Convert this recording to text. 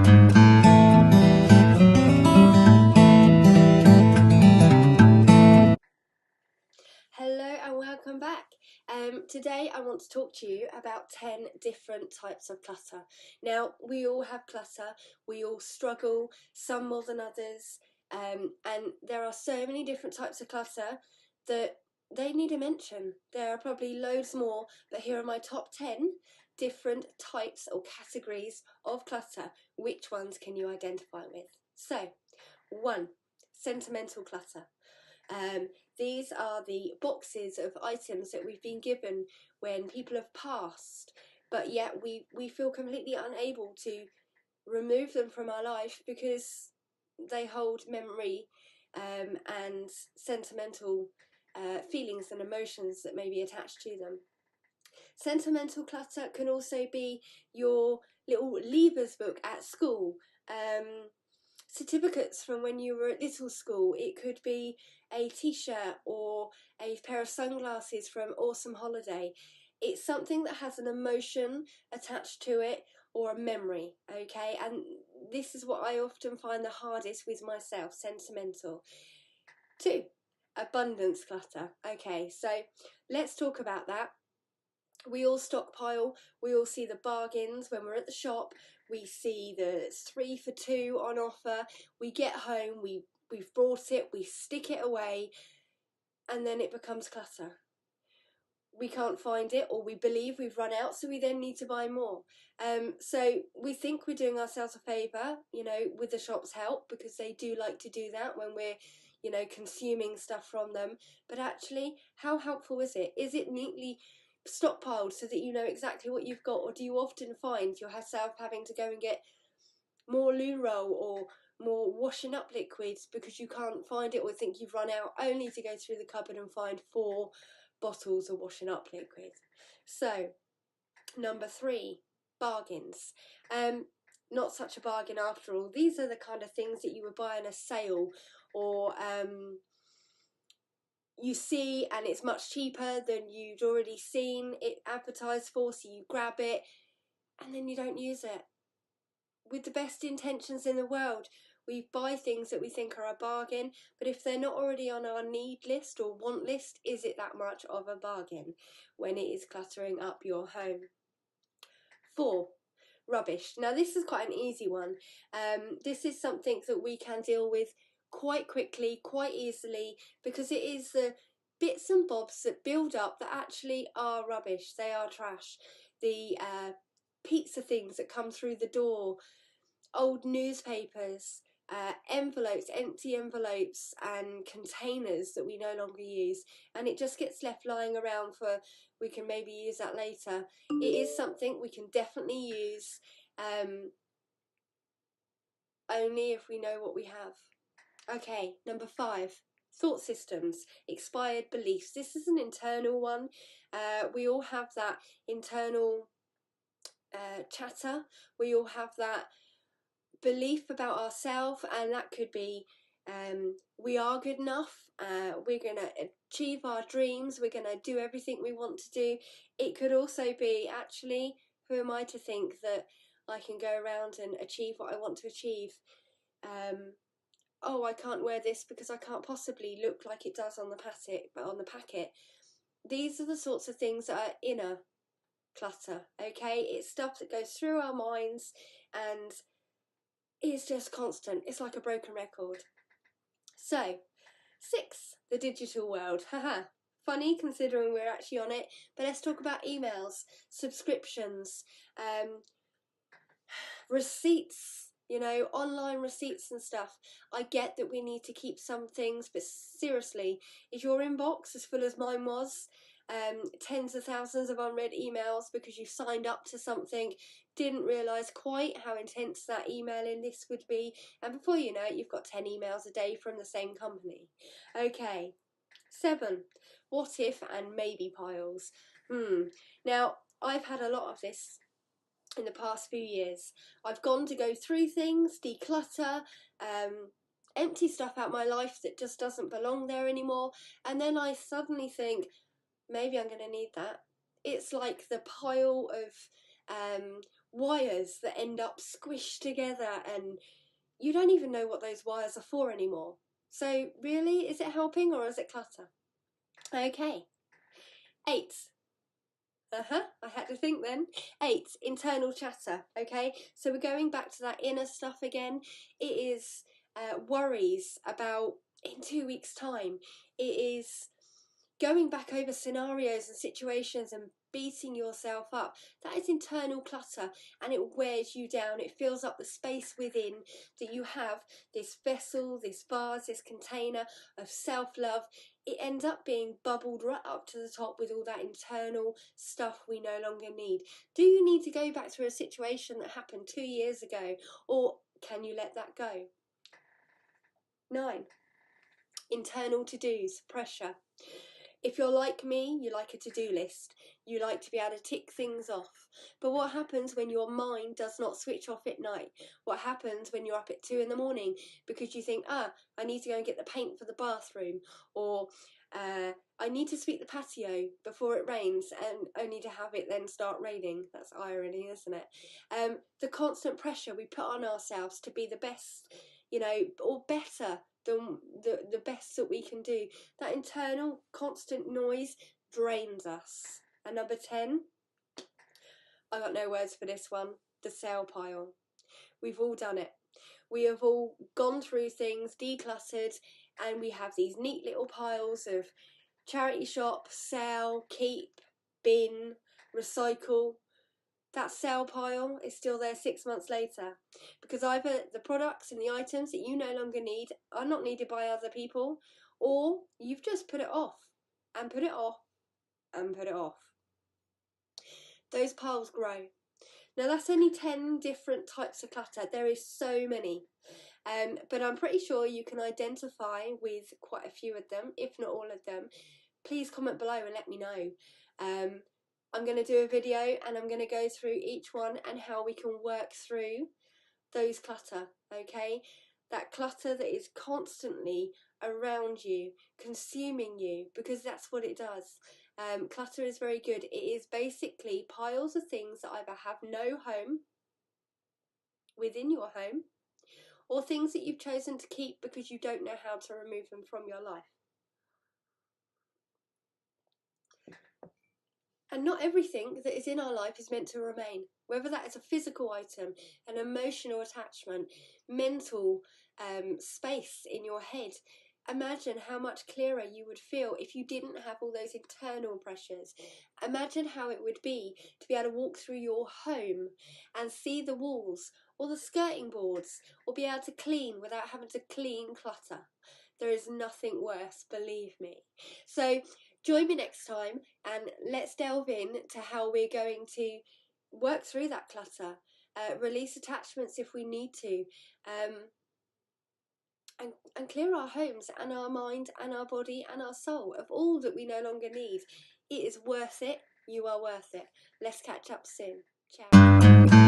Hello and welcome back. Today I want to talk to you about 10 different types of clutter. Now, we all have clutter, we all struggle, some more than others, and there are so many different types of clutter that they need a mention. There are probably loads more, but here are my top 10 different types or categories of clutter. Which ones can you identify with? So, 1. Sentimental clutter. These are the boxes of items that we've been given when people have passed, but yet we feel completely unable to remove them from our life because they hold memory and sentimental feelings and emotions that may be attached to them. Sentimental clutter can also be your little leavers book at school. Certificates from when you were at little school. It could be a t-shirt or a pair of sunglasses from awesome holiday. It's something that has an emotion attached to it or a memory, okay? And this is what I often find the hardest with myself, sentimental. 2, abundance clutter. Okay, so let's talk about that. We all stockpile, we all see the bargains when we're at the shop, we see the 3 for 2 on offer, we get home, we've brought it, we stick it away, and then it becomes clutter. We can't find it, or we believe we've run out, so we then need to buy more. So we think we're doing ourselves a favour, with the shop's help, because they do like to do that when we're, consuming stuff from them. But actually, how helpful is it? Is it neatly stockpiled so that you know exactly what you've got, or do you often find yourself having to go and get more loo roll or more washing up liquids because you can't find it or think you've run out, only to go through the cupboard and find 4 bottles of washing up liquid? So, number 3, bargains. Not such a bargain after all. These are the kind of things that you would buy in a sale, or you see and it's much cheaper than you'd already seen it advertised for, so you grab it and then you don't use it. With the best intentions in the world, we buy things that we think are a bargain, but if they're not already on our need list or want list, is it that much of a bargain when it is cluttering up your home? 4, rubbish. Now this is quite an easy one. This is something that we can deal with quite quickly, quite easily, because it is the bits and bobs that build up that actually are rubbish. They are trash. The pizza things that come through the door, old newspapers, envelopes, empty envelopes and containers that we no longer use, and it just gets left lying around for, we can maybe use that later. It is something we can definitely use, only if we know what we have. Okay, number 5, thought systems, expired beliefs. This is an internal one. We all have that internal chatter. We all have that belief about ourselves, and that could be we are good enough, we're going to achieve our dreams, we're going to do everything we want to do. It could also be, actually, who am I to think that I can go around and achieve what I want to achieve? Oh, I can't wear this because I can't possibly look like it does on the packet. These are the sorts of things that are inner clutter, okay? It's stuff that goes through our minds and is just constant. It's like a broken record. So, 6, the digital world. Haha. Funny considering we're actually on it, but let's talk about emails, subscriptions, receipts, online receipts and stuff. I get that we need to keep some things, but seriously, is your inbox as full as mine was? Tens of thousands of unread emails because you signed up to something, didn't realise quite how intense that emailing list would be, and before you know it, you've got 10 emails a day from the same company. Okay. 7, what if and maybe piles. Now, I've had a lot of this in the past few years. I've gone to go through things, declutter, empty stuff out my life that just doesn't belong there anymore, and then I suddenly think, maybe I'm going to need that. It's like the pile of wires that end up squished together and you don't even know what those wires are for anymore. So really, is it helping or is it clutter? Okay. 8. I had to think then. 8, internal chatter. Okay, so we're going back to that inner stuff again. It is worries about in 2 weeks' time. It is going back over scenarios and situations and beating yourself up. That is internal clutter, and it wears you down. It fills up the space within that you have, this vessel, this vase, this container of self-love. It ends up being bubbled right up to the top with all that internal stuff we no longer need. Do you need to go back to a situation that happened 2 years ago, or can you let that go? 9, internal to-dos, pressure. If you're like me, you like a to-do list. You like to be able to tick things off. But what happens when your mind does not switch off at night? What happens when you're up at 2 in the morning because you think, I need to go and get the paint for the bathroom, or I need to sweep the patio before it rains, and only to have it then start raining. That's irony, isn't it? The constant pressure we put on ourselves to be the best, or better than the best that we can do. That internal constant noise drains us. And number 10, I got no words for this one, the sale pile. We've all done it. We have all gone through things, decluttered, and we have these neat little piles of charity shop, sale, keep, bin, recycle. That sale pile is still there 6 months later, because either the products and the items that you no longer need are not needed by other people, or you've just put it off and put it off and put it off. Those piles grow. Now that's only 10 different types of clutter. There is so many, but I'm pretty sure you can identify with quite a few of them, if not all of them. Please comment below and let me know. I'm going to do a video and I'm going to go through each one and how we can work through those clutter, okay? That clutter that is constantly around you, consuming you, because that's what it does. Clutter is very good. It is basically piles of things that either have no home within your home, or things that you've chosen to keep because you don't know how to remove them from your life. And not everything that is in our life is meant to remain, whether that is a physical item, an emotional attachment, mental space in your head. Imagine how much clearer you would feel if you didn't have all those internal pressures. Imagine how it would be to be able to walk through your home and see the walls or the skirting boards, or be able to clean without having to clean clutter. There is nothing worse, believe me. So join me next time and let's delve in to how we're going to work through that clutter, release attachments if we need to, and clear our homes and our mind and our body and our soul of all that we no longer need. It is worth it. You are worth it. Let's catch up soon. Ciao.